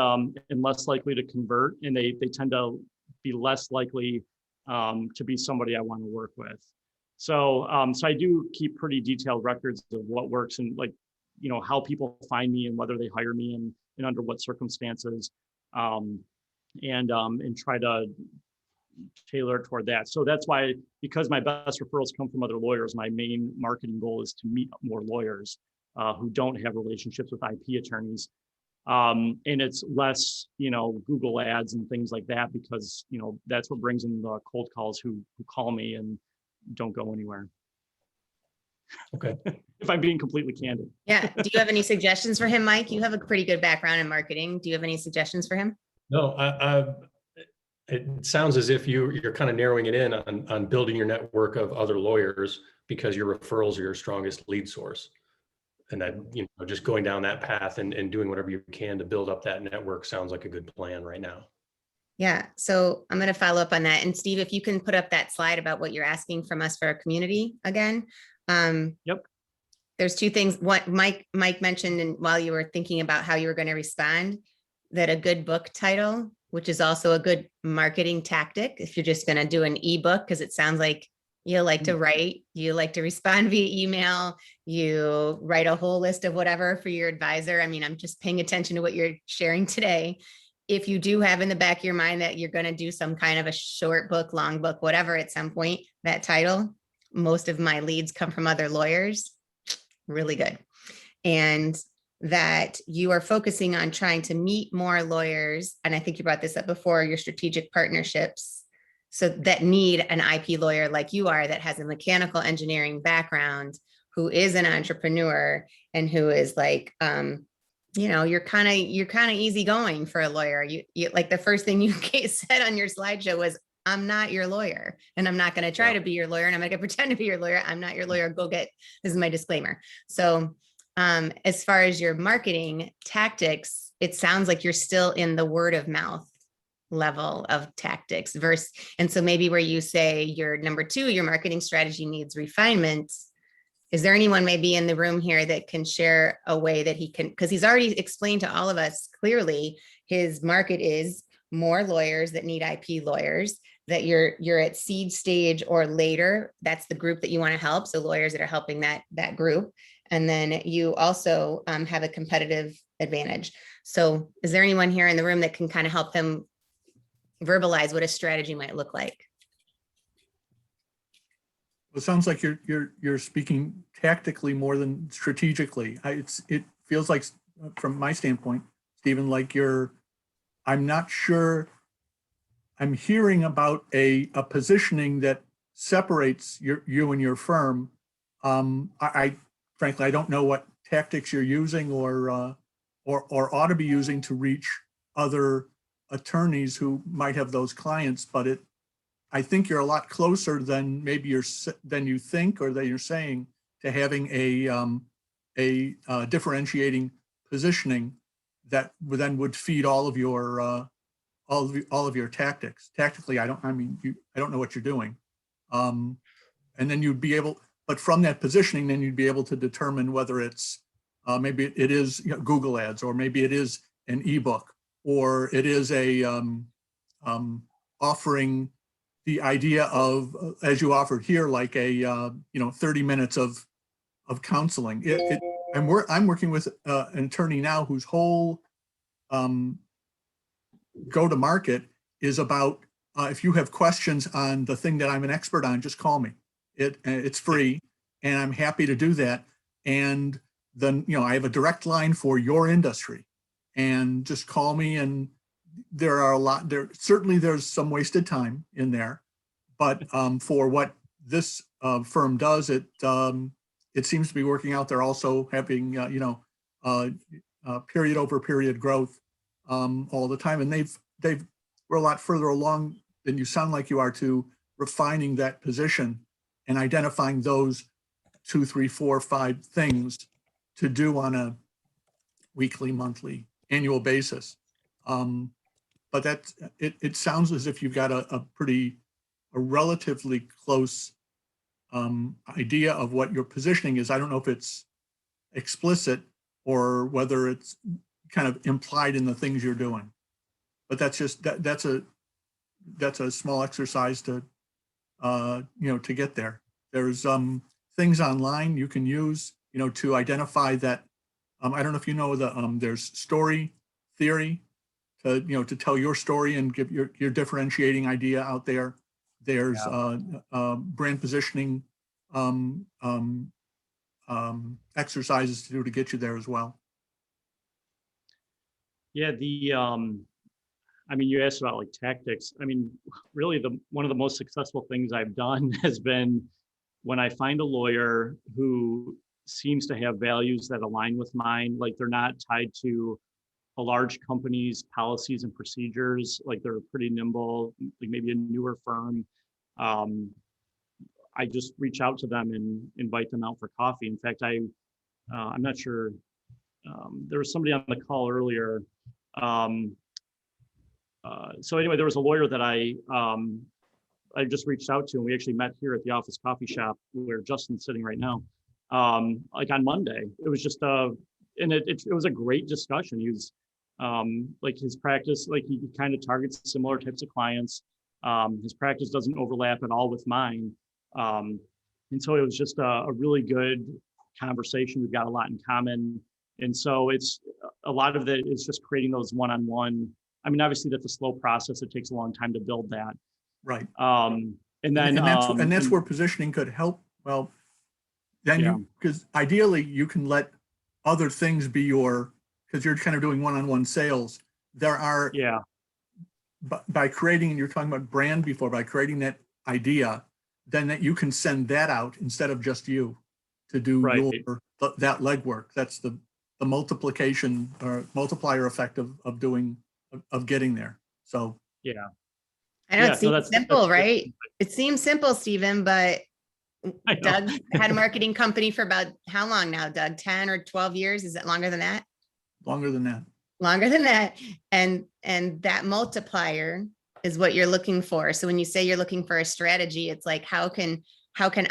less likely to convert, and they tend to be less likely to be somebody I want to work with. So I do keep pretty detailed records of what works, and like, you know, how people find me and whether they hire me and under what circumstances, and try to tailor it toward that. So that's why, because my best referrals come from other lawyers, my main marketing goal is to meet more lawyers who don't have relationships with IP attorneys. And it's less, you know, Google ads and things like that, because, you know, that's what brings in the cold calls who call me and don't go anywhere. Okay. If I'm being completely candid. Yeah. Do you have any suggestions for him, Mike? You have a pretty good background in marketing. Do you have any suggestions for him? No, it sounds as if you're kind of narrowing it in on building your network of other lawyers, because your referrals are your strongest lead source. And you know, just going down that path and doing whatever you can to build up that network sounds like a good plan right now. Yeah. So I'm going to follow up on that. And Steve, if you can put up that slide about what you're asking from us for our community again. Yep. There's two things. What Mike mentioned, and while you were thinking about how you were going to respond, that a good book title, which is also a good marketing tactic, if you're just going to do an ebook, because it sounds like you like to write, you like to respond via email, you write a whole list of whatever for your advisor. I mean, I'm just paying attention to what you're sharing today. If you do have in the back of your mind that you're going to do some kind of a short book, long book, whatever, at some point, that title, most of my leads come from other lawyers. Really good. And that you are focusing on trying to meet more lawyers. And I think you brought this up before, your strategic partnerships. So that need an IP lawyer like you are, that has a mechanical engineering background, who is an entrepreneur, and who is like, you know, you're kind of easygoing for a lawyer. You like, the first thing you said on your slideshow was, I'm not your lawyer, and I'm not going to try to be your lawyer, and I'm not going to pretend to be your lawyer. I'm not your lawyer. This is my disclaimer. So as far as your marketing tactics, it sounds like you're still in the word of mouth level of tactics and so maybe where you say your number 2, your marketing strategy needs refinement. Is there anyone maybe in the room here that can share a way that he can, because he's already explained to all of us clearly, his market is more lawyers that need IP lawyers, that you're at seed stage or later. That's the group that you want to help. So lawyers that are helping that group. And then you also have a competitive advantage. So is there anyone here in the room that can kind of help him verbalize what a strategy might look like? Well, it sounds like you're speaking tactically more than strategically. It feels like, from my standpoint, Stephen, like I'm not sure. I'm hearing about a positioning that separates you and your firm. Frankly, I don't know what tactics you're using or ought to be using to reach other attorneys who might have those clients, but I think you're a lot closer than maybe you think, or that you're saying, to having a differentiating positioning that would feed all of your all of your tactics. Tactically, I don't know what you're doing. And then you'd be able, but from that positioning, then you'd be able to determine whether it's maybe it is Google ads, or maybe it is an ebook, or it is a offering the idea of, as you offered here, like a 30 minutes of counseling. I'm working with an attorney now whose whole go to market is about if you have questions on the thing that I'm an expert on, just call me. It's free, and I'm happy to do that. And then I have a direct line for your industry, and just call me. And there are certainly there's some wasted time in there, but for what this firm does, it seems to be working out. They're also having period over period growth all the time, and we're a lot further along than you sound like you are to refining that position and identifying those 2, 3, 4, 5 things to do on a weekly, monthly, annual basis. But it sounds as if you've got a relatively close idea of what your positioning is. I don't know if it's explicit or whether it's kind of implied in the things you're doing, but that's just that's a small exercise to to get there. There's things online you can use to identify that. I don't know if you know there's story theory to tell your story and give your differentiating idea out there. There's brand positioning exercises to do to get you there as well. Yeah, you asked about like tactics. Really one of the most successful things I've done has been when I find a lawyer who seems to have values that align with mine, like they're not tied to a large company's policies and procedures, like they're pretty nimble, like maybe a newer firm. I just reach out to them and invite them out for coffee. In fact, I'm not sure, there was somebody on the call earlier. So anyway, there was a lawyer that I just reached out to, and we actually met here at the office coffee shop where Justin's sitting right now. Like on Monday, it was just and it was a great discussion. He was like his practice, like he kind of targets similar types of clients. His practice doesn't overlap at all with mine. And so it was just a really good conversation. We've got a lot in common. And so it's a lot of it is just creating those one-on-one. Obviously that's a slow process. It takes a long time to build that. Right. And then and that's where positioning could help. Well, then because ideally you can let other things be because you're kind of doing one-on-one sales. There are by creating, and you're talking about brand before, by creating that idea, then that you can send that out instead of just you to do that legwork. That's the multiplication or multiplier effect of getting there. So I know it seems simple, right? It seems simple, Stephen, but Doug had a marketing company for about how long now, Doug? 10 or 12 years? Is it longer than that? Longer than that. Longer than that. And that multiplier is what you're looking for. So when you say you're looking for a strategy, it's like, how can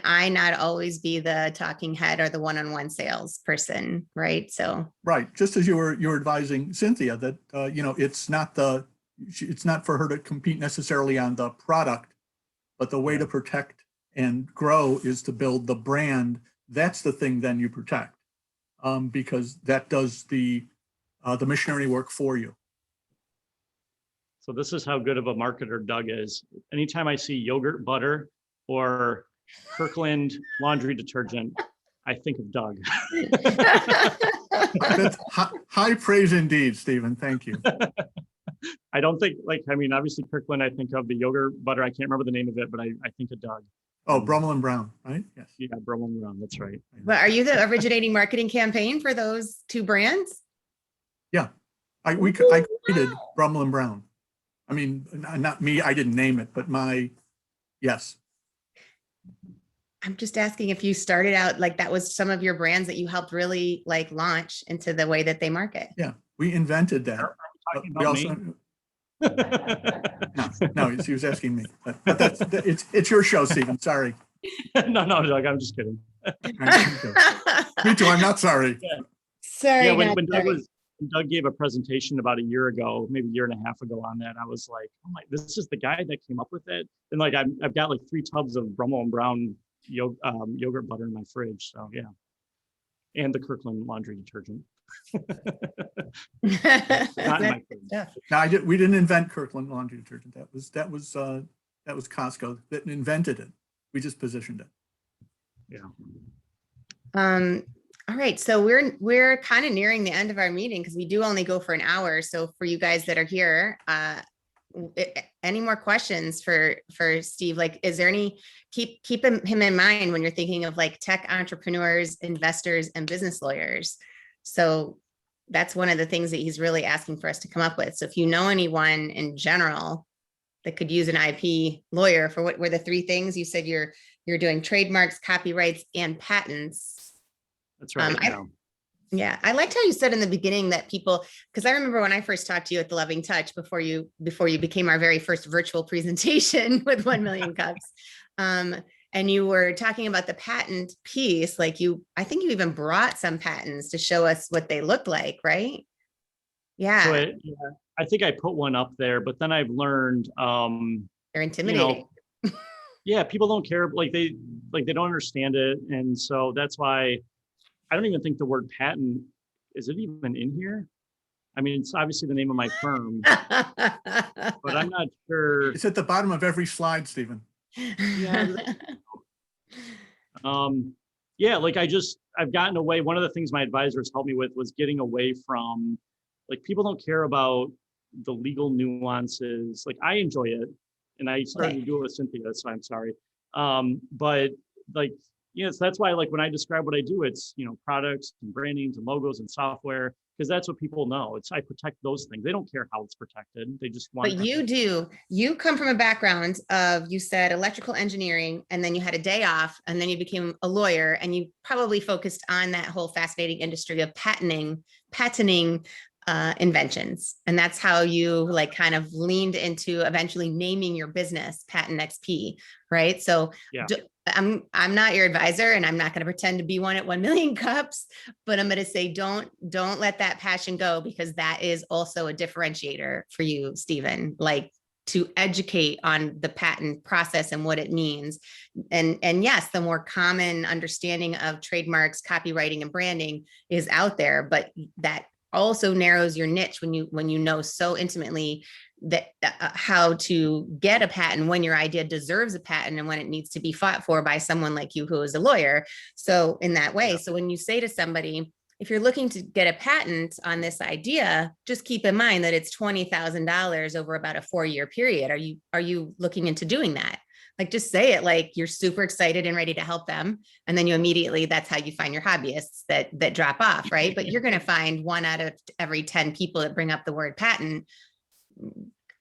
I not always be the talking head or the one-on-one sales person, right? So just as you were advising Cynthia that it's not for her to compete necessarily on the product, but the way to protect and grow is to build the brand. That's the thing then you protect, because that does the missionary work for you. So this is how good of a marketer Doug is. Anytime I see yogurt butter or Kirkland laundry detergent, I think of Doug. That's high praise indeed, Stephen. Thank you. I don't think obviously Kirkland, I think of the yogurt butter. I can't remember the name of it, but I think of Doug. Oh, Brummel and Brown, right? Yes. Yeah, Brummel and Brown. That's right. But are you the originating marketing campaign for those two brands? Yeah, I created Brummel and Brown. Not me. I didn't name it, but yes. I'm just asking if you started out like that was some of your brands that you helped really like launch into the way that they market. Yeah, we invented that. Talking We about also, me? no, he was asking me, but it's your show, Stephen. Sorry. No, Doug, I'm just kidding. Me too. I'm not sorry. Sorry. Yeah, not when sorry. Doug gave a presentation about a year ago, maybe a year and a half ago on that, I was like, oh my, this is the guy that came up with it. And like, I've got like 3 tubs of Brummel and Brown yogurt butter in my fridge. So yeah. And the Kirkland laundry detergent. Not in my fridge. No, we didn't invent Kirkland laundry detergent. That was Costco that invented it. We just positioned it. Yeah. All right, so we're kind of nearing the end of our meeting because we do only go for an hour. So for you guys that are here, any more questions for Steve? Like, is there any, keep him in mind when you're thinking of like tech entrepreneurs, investors, and business lawyers. So that's one of the things that he's really asking for us to come up with. So if you know anyone in general that could use an IP lawyer for what were the 3 things you said you're doing: trademarks, copyrights, and patents. That's right. Yeah, I liked how you said in the beginning that people, because I remember when I first talked to you at the Loving Touch before you became our very first virtual presentation with 1 million cups, and you were talking about the patent piece. Like I think you even brought some patents to show us what they looked like, right? Yeah, So I think I put one up there, but then I've learned, they're intimidating. Yeah, people don't care. Like they don't understand it, and so that's why. I don't even think the word patent, is it even in here? I mean, it's obviously the name of my firm, but I'm not sure. It's at the bottom of every slide, Stephen. Yeah. Yeah, like I've gotten away. One of the things my advisors helped me with was getting away from, like, people don't care about the legal nuances. Like, I enjoy it, and I started to do it with Cynthia, so I'm sorry. But like, yes, that's why, like, when I describe what I do, it's, products and brandings and logos and software, because that's what people know. I protect those things. They don't care how it's protected. They just want. But you come from a background of, you said electrical engineering, and then you had a day off, and then you became a lawyer, and you probably focused on that whole fascinating industry of patenting inventions. And that's how you like kind of leaned into eventually naming your business Patent XP, right? So yeah. I'm not your advisor, and I'm not going to pretend to be one at 1 million cups, but I'm going to say, don't let that passion go, because that is also a differentiator for you, Stephen, like to educate on the patent process and what it means. And yes, the more common understanding of trademarks, copywriting, and branding is out there, but that also narrows your niche when you know so intimately that how to get a patent, when your idea deserves a patent, and when it needs to be fought for by someone like you who is a lawyer. So in that way, so when you say to somebody, if you're looking to get a patent on this idea, just keep in mind that it's $20,000 over about a 4-year period. Are you looking into doing that? Like, just say it like you're super excited and ready to help them. And then you immediately, that's how you find your hobbyists that drop off, right? But you're going to find 1 out of every 10 people that bring up the word patent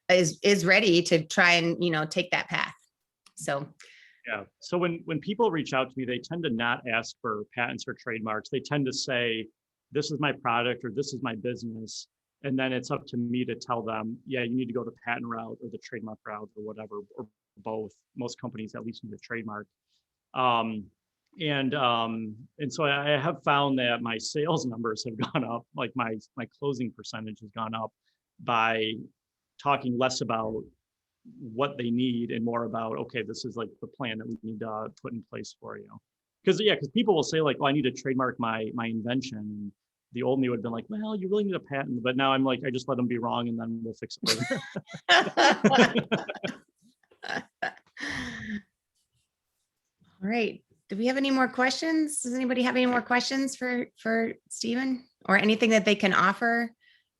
is ready to try and, take that path. So. Yeah. So when people reach out to me, they tend to not ask for patents or trademarks. They tend to say, this is my product, or this is my business. And then it's up to me to tell them, yeah, you need to go the patent route or the trademark route or whatever, or both. Most companies at least need a trademark. And so I have found that my sales numbers have gone up, like my closing percentage has gone up by talking less about what they need and more about, okay, this is like the plan that we need to put in place for you. Because people will say like, oh, I need to trademark my invention. The old me would have been like, well, you really need a patent. But now I'm like, I just let them be wrong, and then we'll fix it later. All right. Do we have any more questions? Does anybody have any more questions for Stephen, or anything that they can offer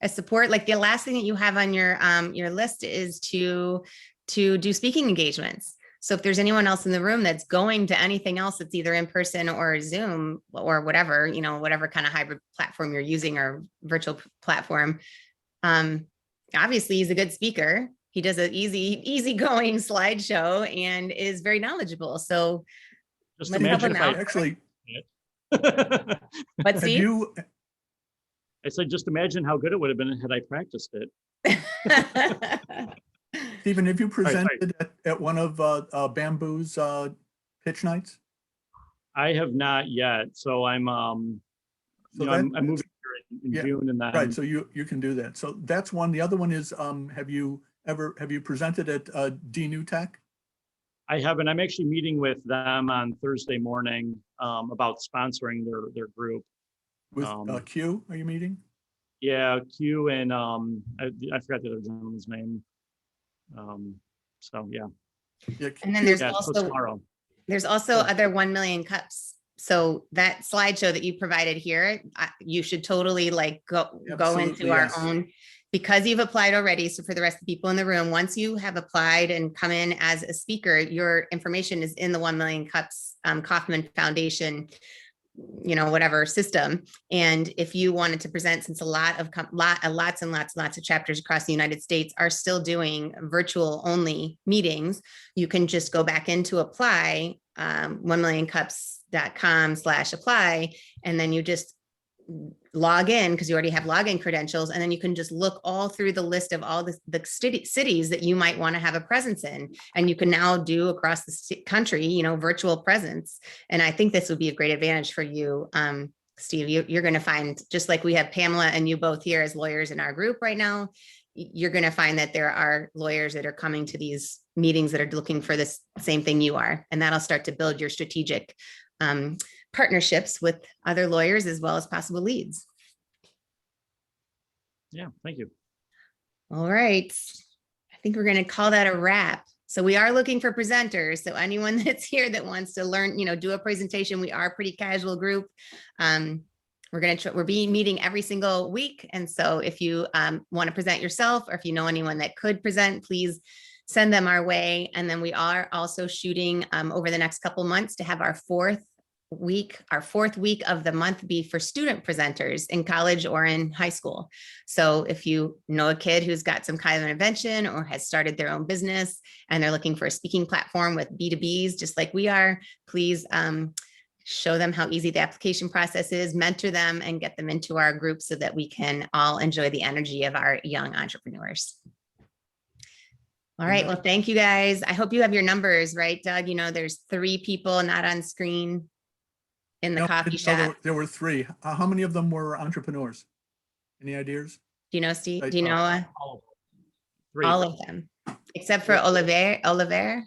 as support? Like, the last thing that you have on your list is to do speaking engagements. So if there's anyone else in the room that's going to anything else that's either in person or Zoom or whatever, whatever kind of hybrid platform you're using or virtual platform, obviously he's a good speaker. He does an easy going slideshow and is very knowledgeable. So Just Let's help imagine him if I. out. Actually, But have Steve? you, I said, just imagine how good it would have been had I practiced it. Stephen, have you right, sorry. presented at one of Bamboo's pitch nights? I have not yet, so I'm So you know, I'm moving here in yeah, June, and then Right, so you can do that. So that's one. The other one is, have you presented at DNU Tech? I haven't. I'm actually meeting with them on Thursday morning about sponsoring their group. With Q, are you meeting? Yeah, Q and I forgot the other gentleman's name. So yeah. Yeah, And then Q- there's Yeah, so also tomorrow. There's also Good. other 1 million cups. So that slideshow that you provided here, you should totally like go Absolutely, into our yes. own, because you've applied already. So for the rest of the people in the room, once you have applied and come in as a speaker, your information is in the 1 million cups Kauffman Foundation, you know, whatever system. And if you wanted to present, since a lot of lots and lots of chapters across the United States are still doing virtual only meetings, you can just go back into apply, 1millioncups.com/apply, and then you just log in because you already have login credentials, and then you can just look all through the list of all the cities that you might want to have a presence in, and you can now do across the country, you know, virtual presence. And I think this would be a great advantage for you, Steve. You're going to find, just like we have Pamela and you both here as lawyers in our group right now, you're going to find that there are lawyers that are coming to these meetings that are looking for this same thing you are, and that'll start to build your strategic partnerships with other lawyers as well as possible leads. Yeah, thank you. All right. I think we're going to call that a wrap. So we are looking for presenters. So anyone that's here that wants to learn, you know, do a presentation, we are a pretty casual group. We're being meeting every single week. And so if you want to present yourself, or if you know anyone that could present, please send them our way. And then we are also shooting over the next couple months to have our fourth week of the month be for student presenters in college or in high school. So if you know a kid who's got some kind of an invention or has started their own business and they're looking for a speaking platform with B2Bs, just like we are, please show them how easy the application process is, mentor them, and get them into our group so that we can all enjoy the energy of our young entrepreneurs. All right, well, thank you guys. I hope you have your numbers right, Doug. You know, there's 3 people not on screen in the No, coffee no, shop. there were 3. How many of them were entrepreneurs? Any ideas? Do you know, Steve? Right. Do you know Three. all of them except for Olivier? Olivier.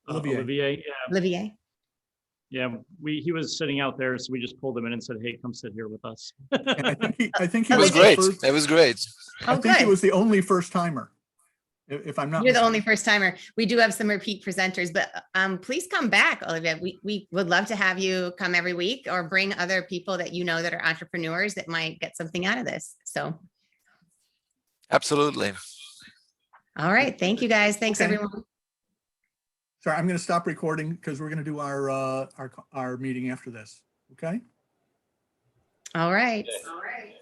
Olivier. Yeah, he was sitting out there, so we just pulled him in and said, "Hey, come sit here with us." I think he It was the great. first- It was great. I Oh, think he good. was the only first timer, if I'm not You're the mistaken. only first timer. We do have some repeat presenters, but please come back, Olivia. We would love to have you come every week, or bring other people that you know that are entrepreneurs that might get something out of this. So, Absolutely. all right. Thank you guys. Thanks, Okay. everyone. Sorry, I'm going to stop recording because we're going to do our meeting after this. Okay. All right. Okay. All right.